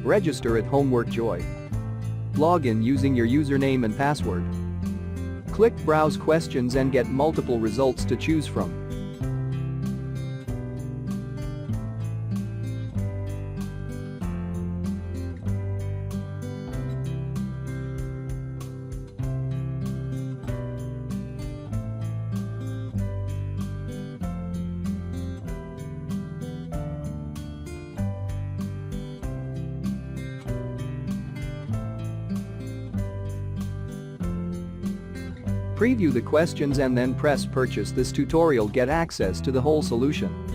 Register at Homework Joy. Log in using your username and password. Click Browse Questions and get multiple results to choose from. Preview the questions and then press Purchase. This tutorial get access to the whole solution.